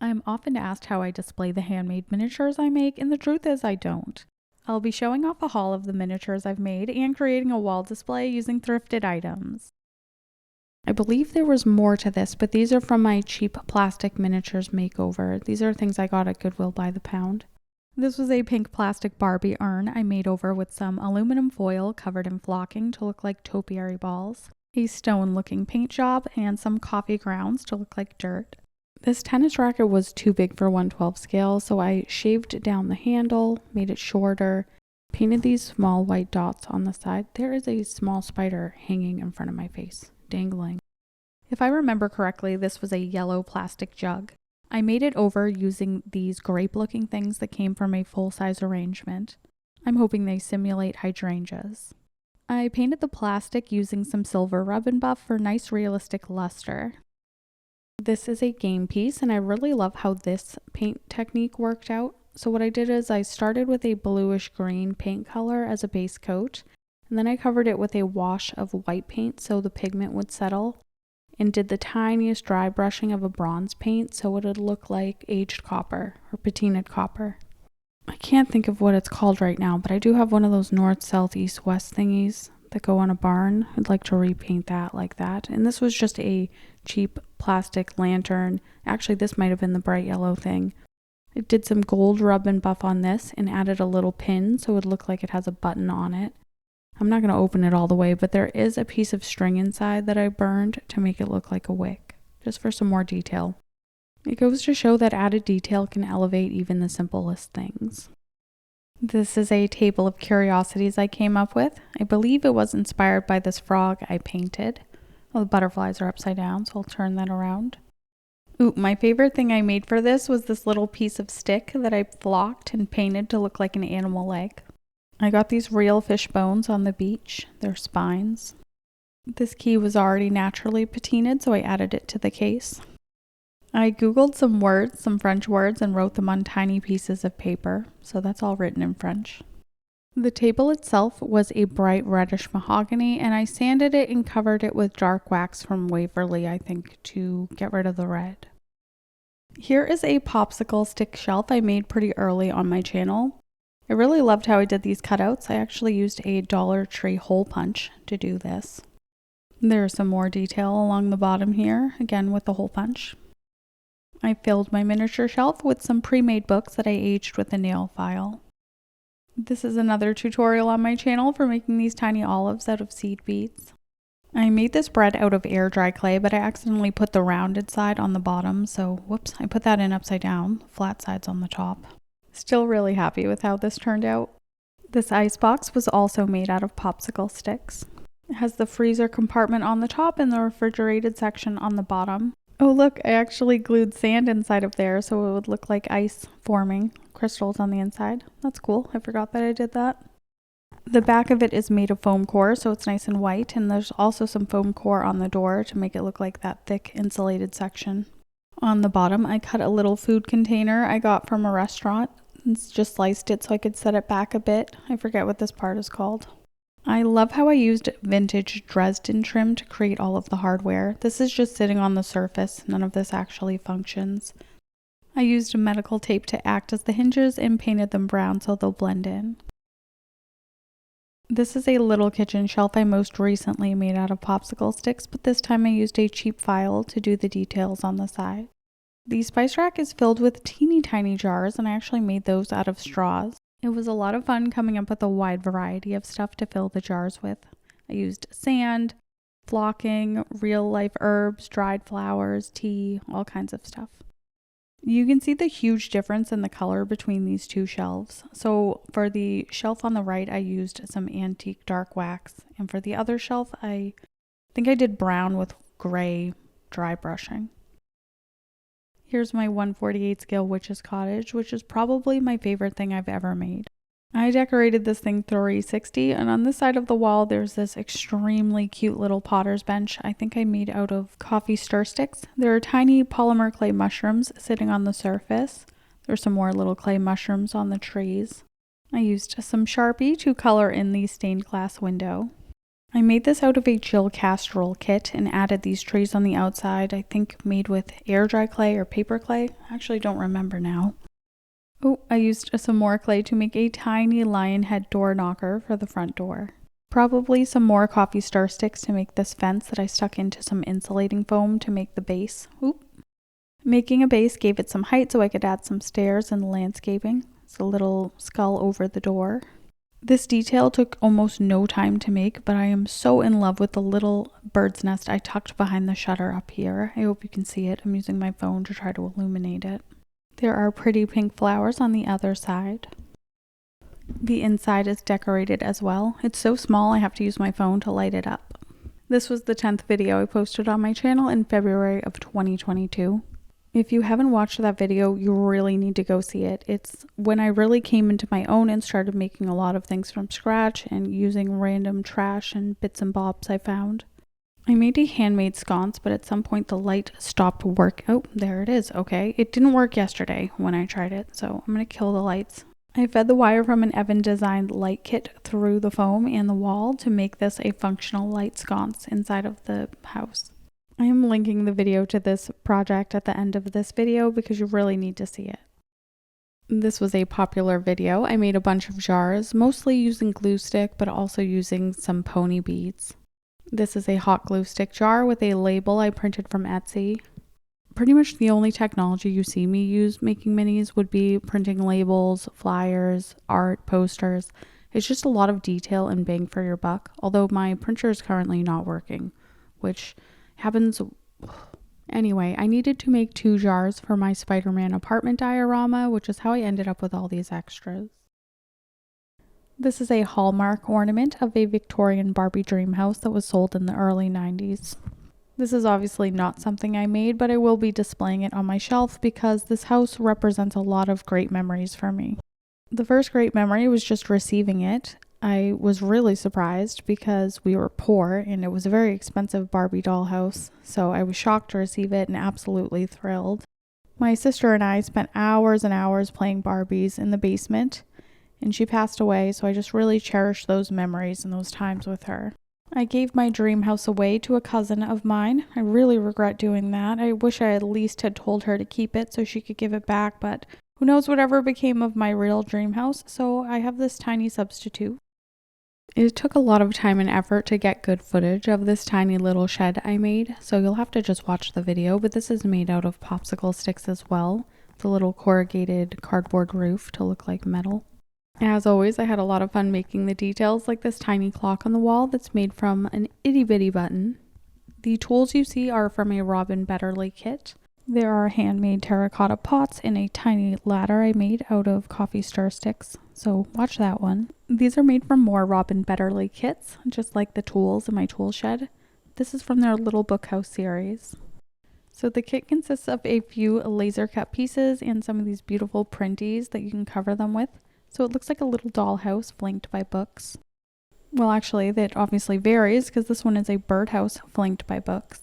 I'm often asked how I display the handmade miniatures I make, and the truth is I don't. I'll be showing off a haul of the miniatures I've made and creating a wall display using thrifted items. I believe there was more to this, but these are from my cheap plastic miniatures makeover. These are things I got at Goodwill by the pound. This was a pink plastic Barbie urn I made over with some aluminum foil covered in flocking to look like topiary balls, a stone-looking paint job, and some coffee grounds to look like dirt. This tennis racket was too big for 1/12 scale, so I shaved down the handle, made it shorter, painted these small white dots on the side. There is a small spider hanging in front of my face, dangling. If I remember correctly, this was a yellow plastic jug. I made it over using these grape-looking things that came from a full-size arrangement. I'm hoping they simulate hydrangeas. I painted the plastic using some silver rub and buff for nice realistic luster. This is a game piece, and I really love how this paint technique worked out. So what I did is I started with a bluish green paint color as a base coat, and then I covered it with a wash of white paint so the pigment would settle, and did the tiniest dry brushing of a bronze paint so it would look like aged copper or patinaed copper. I can't think of what it's called right now, but I do have one of those north, south, east, west thingies that go on a barn. I'd like to repaint that like that. And this was just a cheap plastic lantern. Actually, this might have been the bright yellow thing. I did some gold rub and buff on this and added a little pin so it would look like it has a button on it. I'm not going to open it all the way, but there is a piece of string inside that I burned to make it look like a wick, just for some more detail. It goes to show that added detail can elevate even the simplest things. This is a table of curiosities I came up with. I believe it was inspired by this frog I painted. Well, the butterflies are upside down, so I'll turn that around. Ooh, my favorite thing I made for this was this little piece of stick that I flocked and painted to look like an animal leg. I got these real fish bones on the beach, their spines. This key was already naturally patinaed, so I added it to the case. I googled some words, some French words, and wrote them on tiny pieces of paper, so that's all written in French. The table itself was a bright reddish mahogany, and I sanded it and covered it with dark wax from Waverly, I think, to get rid of the red. Here is a popsicle stick shelf I made pretty early on my channel. I really loved how I did these cutouts. I actually used a Dollar Tree hole punch to do this. There's some more detail along the bottom here, again with the hole punch. I filled my miniature shelf with some pre-made books that I aged with a nail file. This is another tutorial on my channel for making these tiny olives out of seed beads. I made this bread out of air dry clay, but I accidentally put the rounded side on the bottom, so whoops, I put that in upside down, flat sides on the top. Still really happy with how this turned out. This icebox was also made out of popsicle sticks. It has the freezer compartment on the top and the refrigerated section on the bottom. Oh look, I actually glued sand inside of there so it would look like ice forming, crystals on the inside. That's cool, I forgot that I did that. The back of it is made of foam core, so it's nice and white, and there's also some foam core on the door to make it look like that thick insulated section. On the bottom, I cut a little food container I got from a restaurant and just sliced it so I could set it back a bit. I forget what this part is called. I love how I used vintage Dresden trim to create all of the hardware. This is just sitting on the surface. None of this actually functions. I used medical tape to act as the hinges and painted them brown so they'll blend in. This is a little kitchen shelf I most recently made out of popsicle sticks, but this time I used a cheap file to do the details on the side. The spice rack is filled with teeny tiny jars, and I actually made those out of straws. It was a lot of fun coming up with a wide variety of stuff to fill the jars with. I used sand, flocking, real life herbs, dried flowers, tea, all kinds of stuff. You can see the huge difference in the color between these two shelves. So for the shelf on the right, I used some antique dark wax. And for the other shelf, I think I did brown with gray dry brushing. Here's my 1/48 scale witch's cottage, which is probably my favorite thing I've ever made. I decorated this thing 360, and on this side of the wall there's this extremely cute little potter's bench I think I made out of coffee stir sticks. There are tiny polymer clay mushrooms sitting on the surface. There's some more little clay mushrooms on the trees. I used some Sharpie to color in the stained glass window. I made this out of a Jill casserole kit and added these trays on the outside, I think made with air dry clay or paper clay. I actually don't remember now. Oh, I used some more clay to make a tiny lion head door knocker for the front door. Probably some more coffee stir sticks to make this fence that I stuck into some insulating foam to make the base. Oop. Making a base gave it some height so I could add some stairs and landscaping. It's a little skull over the door. This detail took almost no time to make, but I am so in love with the little bird's nest I tucked behind the shutter up here. I hope you can see it. I'm using my phone to try to illuminate it. There are pretty pink flowers on the other side. The inside is decorated as well. It's so small I have to use my phone to light it up. This was the 10th video I posted on my channel in February of 2022. If you haven't watched that video, you really need to go see it. It's when I really came into my own and started making a lot of things from scratch and using random trash and bits and bobs I found. I made a handmade sconce, but at some point the light stopped work. Oh, there it is. Okay. It didn't work yesterday when I tried it, so I'm going to kill the lights. I fed the wire from an Evan designed light kit through the foam and the wall to make this a functional light sconce inside of the house. I am linking the video to this project at the end of this video because you really need to see it. This was a popular video. I made a bunch of jars, mostly using glue stick, but also using some pony beads. This is a hot glue stick jar with a label I printed from Etsy. Pretty much the only technology you see me use making minis would be printing labels, flyers, art, posters. It's just a lot of detail and bang for your buck, although my printer is currently not working, which happens. Anyway, I needed to make 2 jars for my Spider-Man apartment diorama, which is how I ended up with all these extras. This is a Hallmark ornament of a Victorian Barbie dream house that was sold in the early 90s. This is obviously not something I made, but I will be displaying it on my shelf because this house represents a lot of great memories for me. The first great memory was just receiving it. I was really surprised because we were poor and it was a very expensive Barbie dollhouse, so I was shocked to receive it and absolutely thrilled. My sister and I spent hours and hours playing Barbies in the basement, and she passed away, so I just really cherish those memories and those times with her. I gave my dream house away to a cousin of mine. I really regret doing that. I wish I at least had told her to keep it so she could give it back, but who knows whatever became of my real dream house, so I have this tiny substitute. It took a lot of time and effort to get good footage of this tiny little shed I made, so you'll have to just watch the video, but this is made out of popsicle sticks as well. The little corrugated cardboard roof to look like metal. As always, I had a lot of fun making the details, like this tiny clock on the wall that's made from an itty bitty button. The tools you see are from a Robin Betterly kit. There are handmade terracotta pots and a tiny ladder I made out of coffee stir sticks, so watch that one. These are made from more Robin Betterly kits, just like the tools in my tool shed. This is from their Little Bookhouse series. So the kit consists of a few laser cut pieces and some of these beautiful printies that you can cover them with. So it looks like a little dollhouse flanked by books. Well, actually, that obviously varies because this one is a birdhouse flanked by books.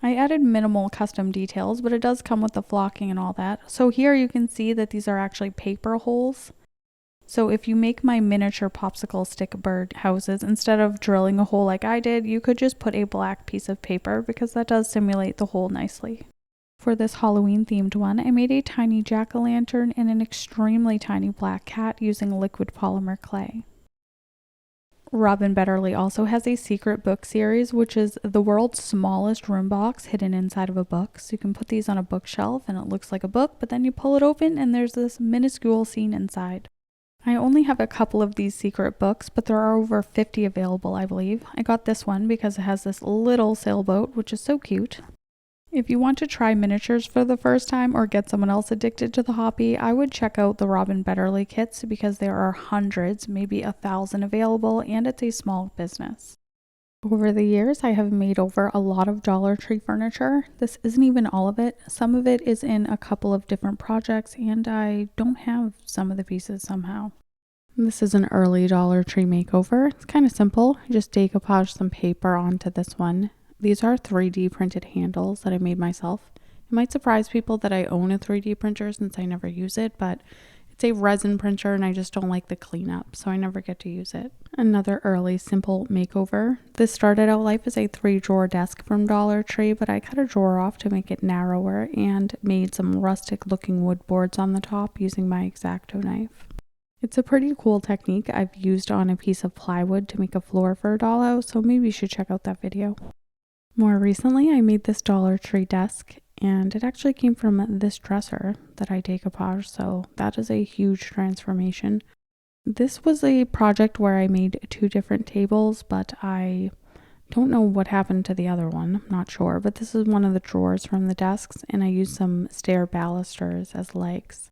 I added minimal custom details, but it does come with the flocking and all that. So here you can see that these are actually paper holes. So if you make my miniature popsicle stick bird houses, instead of drilling a hole like I did, you could just put a black piece of paper because that does simulate the hole nicely. For this Halloween themed one, I made a tiny jack-o'-lantern and an extremely tiny black cat using liquid polymer clay. Robin Betterly also has a secret book series, which is the world's smallest room box hidden inside of a book. So you can put these on a bookshelf and it looks like a book, but then you pull it open and there's this minuscule scene inside. I only have a couple of these secret books, but there are over 50 available, I believe. I got this one because it has this little sailboat, which is so cute. If you want to try miniatures for the first time or get someone else addicted to the hobby, I would check out the Robin Betterly kits because there are hundreds, maybe 1,000 available, and it's a small business. Over the years, I have made over a lot of Dollar Tree furniture. This isn't even all of it. Some of it is in a couple of different projects, and I don't have some of the pieces somehow. This is an early Dollar Tree makeover. It's kind of simple. I just decoupage some paper onto this one. These are 3D printed handles that I made myself. It might surprise people that I own a 3D printer since I never use it, but It's a resin printer and I just don't like the cleanup, so I never get to use it. Another early simple makeover. This started out life as a 3-drawer desk from Dollar Tree, but I cut a drawer off to make it narrower and made some rustic looking wood boards on the top using my X-Acto knife. It's a pretty cool technique I've used on a piece of plywood to make a floor for a dollhouse, so maybe you should check out that video. More recently, I made this Dollar Tree desk, and it actually came from this dresser that I decoupaged, so that is a huge transformation. This was a project where I made 2 different tables, but I don't know what happened to the other one. I'm not sure, but this is one of the drawers from the desks, and I used some stair balusters as legs.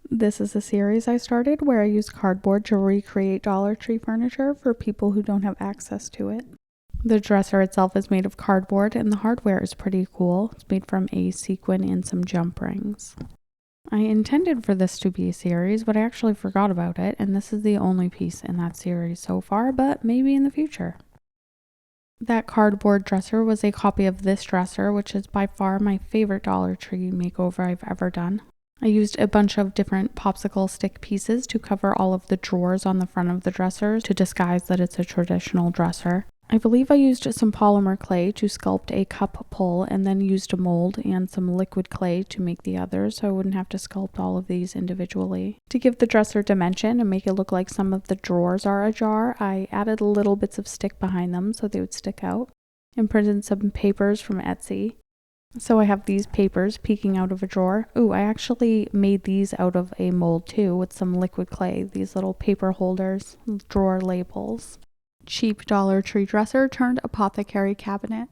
This is a series I started where I use cardboard to recreate Dollar Tree furniture for people who don't have access to it. The dresser itself is made of cardboard and the hardware is pretty cool. It's made from a sequin and some jump rings. I intended for this to be a series, but I actually forgot about it, and this is the only piece in that series so far, but maybe in the future. That cardboard dresser was a copy of this dresser, which is by far my favorite Dollar Tree makeover I've ever done. I used a bunch of different popsicle stick pieces to cover all of the drawers on the front of the dresser to disguise that it's a traditional dresser. I believe I used some polymer clay to sculpt a cup pull and then used a mold and some liquid clay to make the others so I wouldn't have to sculpt all of these individually. To give the dresser dimension and make it look like some of the drawers are ajar, I added little bits of stick behind them so they would stick out and printed some papers from Etsy. So I have these papers peeking out of a drawer. Ooh, I actually made these out of a mold too with some liquid clay, these little paper holders, drawer labels. Cheap Dollar Tree dresser turned apothecary cabinet.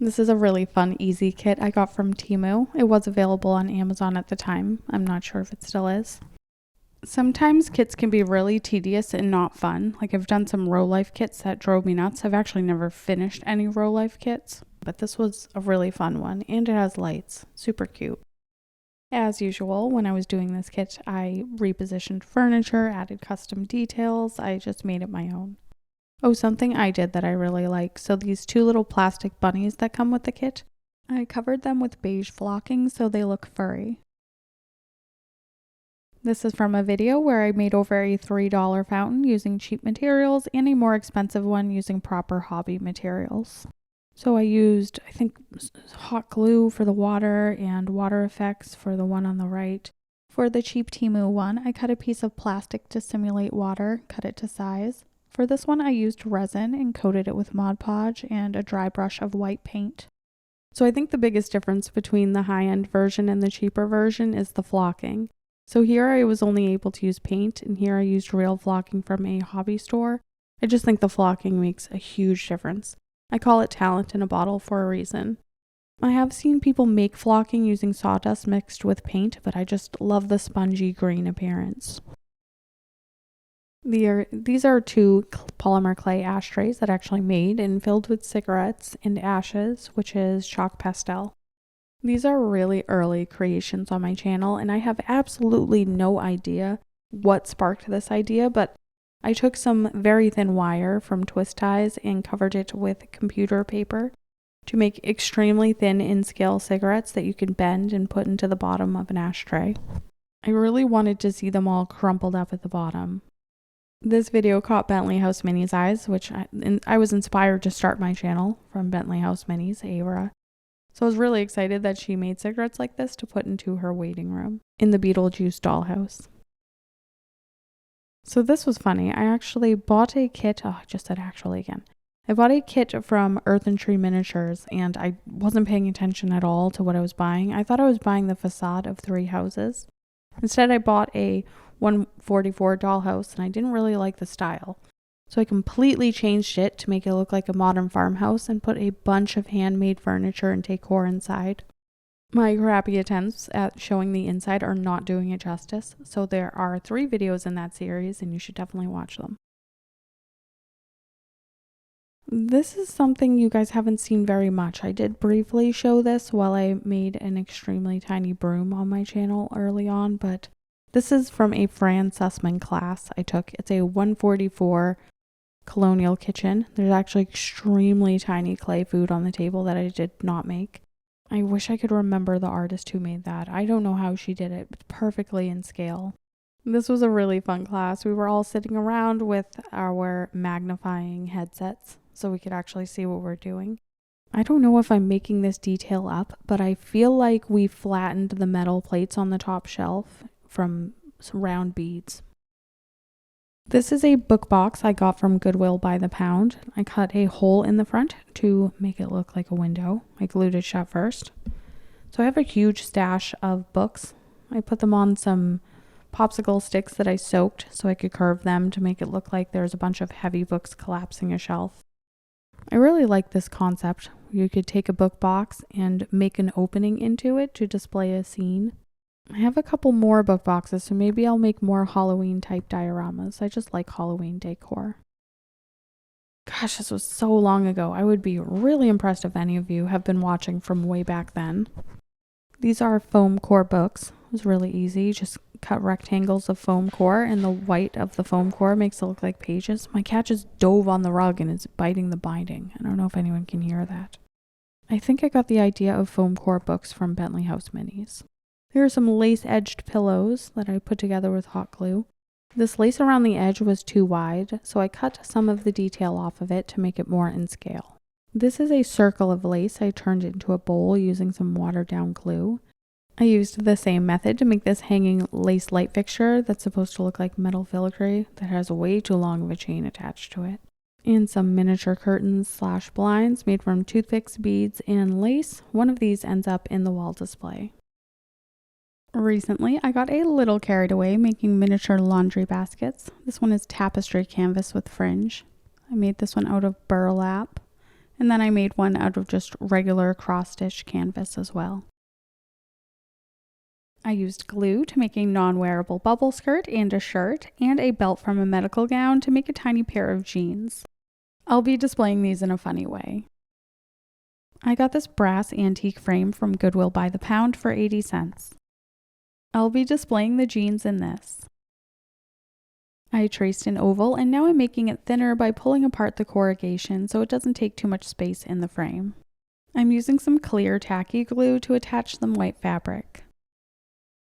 This is a really fun, easy kit I got from Temu. It was available on Amazon at the time. I'm not sure if it still is. Sometimes kits can be really tedious and not fun. Like I've done some Row Life kits that drove me nuts. I've actually never finished any Row Life kits, but this was a really fun one and it has lights. Super cute. As usual, when I was doing this kit, I repositioned furniture, added custom details. I just made it my own. Oh, something I did that I really like. So these 2 little plastic bunnies that come with the kit, I covered them with beige flocking so they look furry. This is from a video where I made over a $3 fountain using cheap materials and a more expensive one using proper hobby materials. So I used, I think, hot glue for the water and water effects for the one on the right. For the cheap Temu one, I cut a piece of plastic to simulate water, cut it to size. For this one, I used resin and coated it with Mod Podge and a dry brush of white paint. So I think the biggest difference between the high-end version and the cheaper version is the flocking. So here I was only able to use paint, and here I used real flocking from a hobby store. I just think the flocking makes a huge difference. I call it talent in a bottle for a reason. I have seen people make flocking using sawdust mixed with paint, but I just love the spongy green appearance. These are 2 polymer clay ashtrays that I actually made and filled with cigarettes and ashes, which is chalk pastel. These are really early creations on my channel, and I have absolutely no idea what sparked this idea, but I took some very thin wire from twist ties and covered it with computer paper to make extremely thin in-scale cigarettes that you can bend and put into the bottom of an ashtray. I really wanted to see them all crumpled up at the bottom. This video caught Bentley House Minnie's eyes, which I was inspired to start my channel from Bentley House Minnie's Ava. So I was really excited that she made cigarettes like this to put into her waiting room in the Beetlejuice dollhouse. So this was funny. I actually bought a kit. Oh, I just said actually again. I bought a kit from Earthen Tree Miniatures and I wasn't paying attention at all to what I was buying. I thought I was buying the facade of 3 houses. Instead, I bought a 144 dollhouse and I didn't really like the style. So I completely changed it to make it look like a modern farmhouse and put a bunch of handmade furniture and decor inside. My crappy attempts at showing the inside are not doing it justice, so there are 3 videos in that series and you should definitely watch them. This is something you guys haven't seen very much. I did briefly show this while I made an extremely tiny broom on my channel early on, but this is from a Fran Sussman class I took. It's a 144 colonial kitchen. There's actually extremely tiny clay food on the table that I did not make. I wish I could remember the artist who made that. I don't know how she did it, but perfectly in scale. This was a really fun class. We were all sitting around with our magnifying headsets so we could actually see what we're doing. I don't know if I'm making this detail up, but I feel like we flattened the metal plates on the top shelf from some round beads. This is a book box I got from Goodwill by the pound. I cut a hole in the front to make it look like a window. I glued it shut first. So I have a huge stash of books. I put them on some popsicle sticks that I soaked so I could curve them to make it look like there's a bunch of heavy books collapsing a shelf. I really like this concept. You could take a book box and make an opening into it to display a scene. I have a couple more book boxes, so maybe I'll make more Halloween type dioramas. I just like Halloween decor. Gosh, this was so long ago. I would be really impressed if any of you have been watching from way back then. These are foam core books. It was really easy. Just cut rectangles of foam core, and the white of the foam core makes it look like pages. My cat just dove on the rug and is biting the binding. I don't know if anyone can hear that. I think I got the idea of foam core books from Bentley House Minis. Here are some lace-edged pillows that I put together with hot glue. This lace around the edge was too wide, so I cut some of the detail off of it to make it more in scale. This is a circle of lace I turned into a bowl using some watered-down glue. I used the same method to make this hanging lace light fixture that's supposed to look like metal filigree that has way too long of a chain attached to it. And some miniature curtains / blinds made from toothpicks, beads, and lace. One of these ends up in the wall display. Recently, I got a little carried away making miniature laundry baskets. This one is tapestry canvas with fringe. I made this one out of burlap, and then I made one out of just regular cross-stitch canvas as well. I used glue to make a non-wearable bubble skirt and a shirt, and a belt from a medical gown to make a tiny pair of jeans. I'll be displaying these in a funny way. I got this brass antique frame from Goodwill by the pound for 80 cents. I'll be displaying the jeans in this. I traced an oval, and now I'm making it thinner by pulling apart the corrugation so it doesn't take too much space in the frame. I'm using some clear tacky glue to attach some white fabric.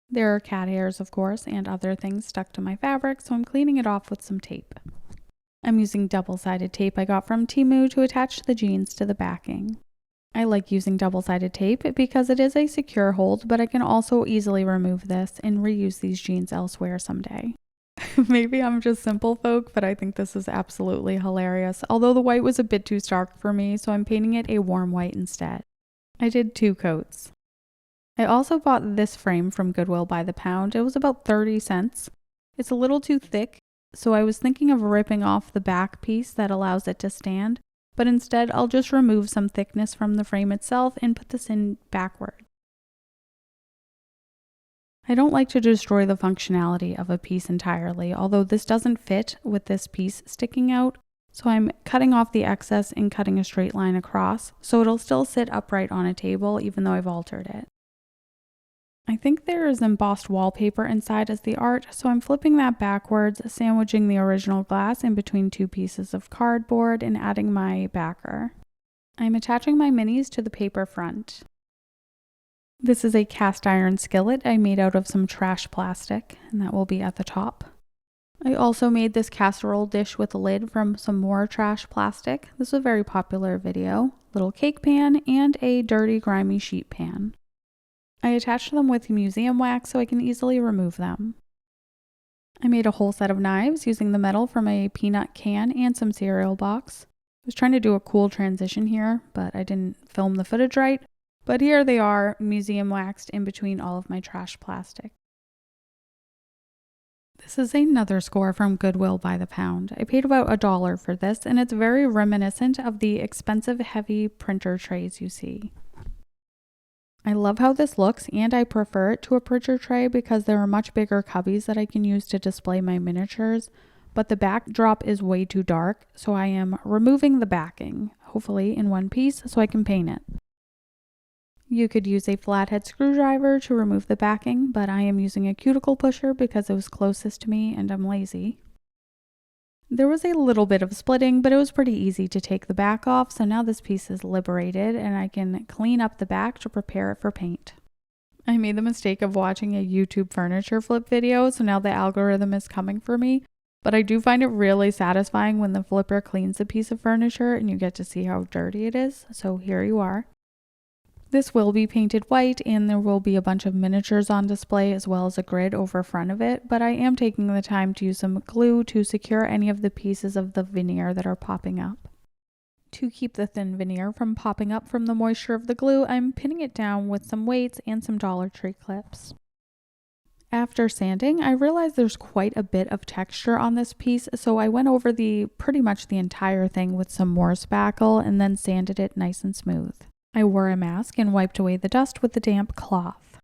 There are cat hairs, of course, and other things stuck to my fabric, so I'm cleaning it off with some tape. I'm using double-sided tape I got from Temu to attach the jeans to the backing. I like using double-sided tape because it is a secure hold, but I can also easily remove this and reuse these jeans elsewhere someday. Maybe I'm just simple folk, but I think this is absolutely hilarious, although the white was a bit too stark for me, so I'm painting it a warm white instead. I did 2 coats. I also bought this frame from Goodwill by the pound. It was about 30 cents. It's a little too thick, so I was thinking of ripping off the back piece that allows it to stand, but instead I'll just remove some thickness from the frame itself and put this in backward. I don't like to destroy the functionality of a piece entirely, although this doesn't fit with this piece sticking out, so I'm cutting off the excess and cutting a straight line across, so it'll still sit upright on a table even though I've altered it. I think there is embossed wallpaper inside as the art, so I'm flipping that backwards, sandwiching the original glass in between 2 pieces of cardboard and adding my backer. I'm attaching my minis to the paper front. This is a cast iron skillet I made out of some trash plastic, and that will be at the top. I also made this casserole dish with a lid from some more trash plastic. This is a very popular video. Little cake pan and a dirty, grimy sheet pan. I attached them with museum wax so I can easily remove them. I made a whole set of knives using the metal from a peanut can and some cereal box. I was trying to do a cool transition here, but I didn't film the footage right. But here they are, museum waxed in between all of my trash plastic. This is another score from Goodwill by the pound. I paid about $1 for this, and it's very reminiscent of the expensive heavy printer trays you see. I love how this looks, and I prefer it to a printer tray because there are much bigger cubbies that I can use to display my miniatures, but the backdrop is way too dark, so I am removing the backing, hopefully in one piece, so I can paint it. You could use a flathead screwdriver to remove the backing, but I am using a cuticle pusher because it was closest to me and I'm lazy. There was a little bit of splitting, but it was pretty easy to take the back off, so now this piece is liberated and I can clean up the back to prepare it for paint. I made the mistake of watching a YouTube furniture flip video, so now the algorithm is coming for me, but I do find it really satisfying when the flipper cleans a piece of furniture and you get to see how dirty it is, so here you are. This will be painted white and there will be a bunch of miniatures on display as well as a grid over front of it, but I am taking the time to use some glue to secure any of the pieces of the veneer that are popping up. To keep the thin veneer from popping up from the moisture of the glue, I'm pinning it down with some weights and some Dollar Tree clips. After sanding, I realized there's quite a bit of texture on this piece, so I went over pretty much the entire thing with some more spackle and then sanded it nice and smooth. I wore a mask and wiped away the dust with the damp cloth.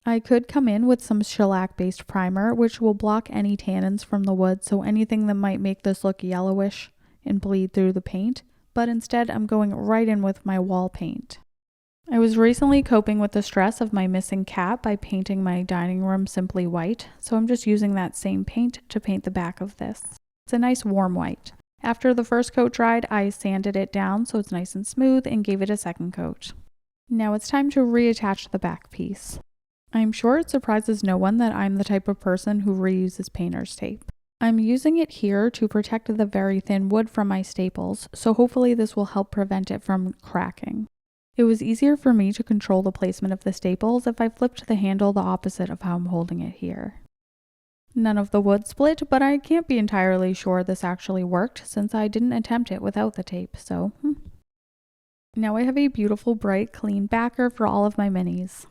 I could come in with some shellac-based primer, which will block any tannins from the wood, so anything that might make this look yellowish and bleed through the paint, but instead I'm going right in with my wall paint. I was recently coping with the stress of my missing cat by painting my dining room simply white, so I'm just using that same paint to paint the back of this. It's a nice warm white. After the first coat dried, I sanded it down so it's nice and smooth and gave it a second coat. Now it's time to reattach the back piece. I'm sure it surprises no one that I'm the type of person who reuses painter's tape. I'm using it here to protect the very thin wood from my staples, so hopefully this will help prevent it from cracking. It was easier for me to control the placement of the staples if I flipped the handle the opposite of how I'm holding it here. None of the wood split, but I can't be entirely sure this actually worked since I didn't attempt it without the tape, so Now I have a beautiful bright clean backer for all of my minis.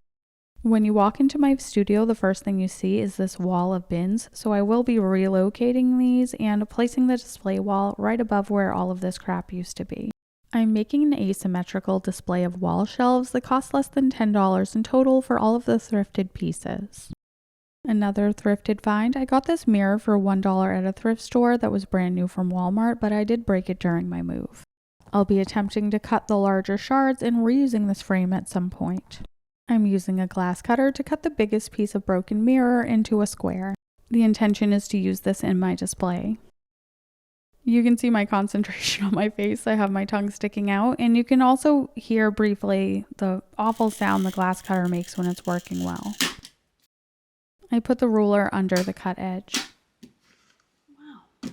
When you walk into my studio, the first thing you see is this wall of bins, so I will be relocating these and placing the display wall right above where all of this crap used to be. I'm making an asymmetrical display of wall shelves that cost less than $10 in total for all of the thrifted pieces. Another thrifted find, I got this mirror for $1 at a thrift store that was brand new from Walmart, but I did break it during my move. I'll be attempting to cut the larger shards and reusing this frame at some point. I'm using a glass cutter to cut the biggest piece of broken mirror into a square. The intention is to use this in my display. You can see my concentration on my face. I have my tongue sticking out, and you can also hear briefly the awful sound the glass cutter makes when it's working well. I put the ruler under the cut edge. Wow.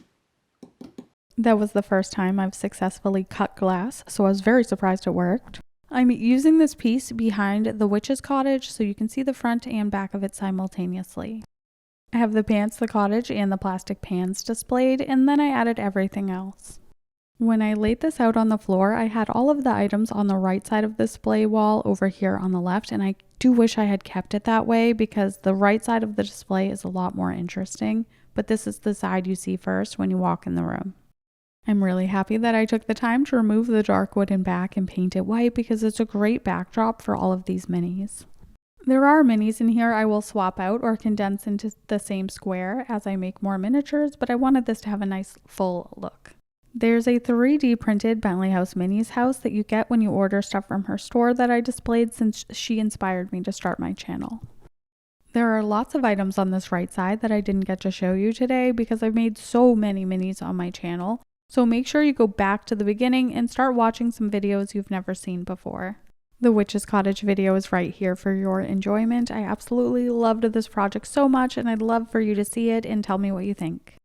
That was the first time I've successfully cut glass, so I was very surprised it worked. I'm using this piece behind the witch's cottage so you can see the front and back of it simultaneously. I have the pants, the cottage, and the plastic pans displayed, and then I added everything else. When I laid this out on the floor, I had all of the items on the right side of the display wall over here on the left, and I do wish I had kept it that way because the right side of the display is a lot more interesting, but this is the side you see first when you walk in the room. I'm really happy that I took the time to remove the dark wood in back and paint it white because it's a great backdrop for all of these minis. There are minis in here I will swap out or condense into the same square as I make more miniatures, but I wanted this to have a nice full look. There's a 3D printed Bentley House Minis house that you get when you order stuff from her store that I displayed since she inspired me to start my channel. There are lots of items on this right side that I didn't get to show you today because I've made so many minis on my channel, so make sure you go back to the beginning and start watching some videos you've never seen before. The Witch's Cottage video is right here for your enjoyment. I absolutely loved this project so much and I'd love for you to see it and tell me what you think.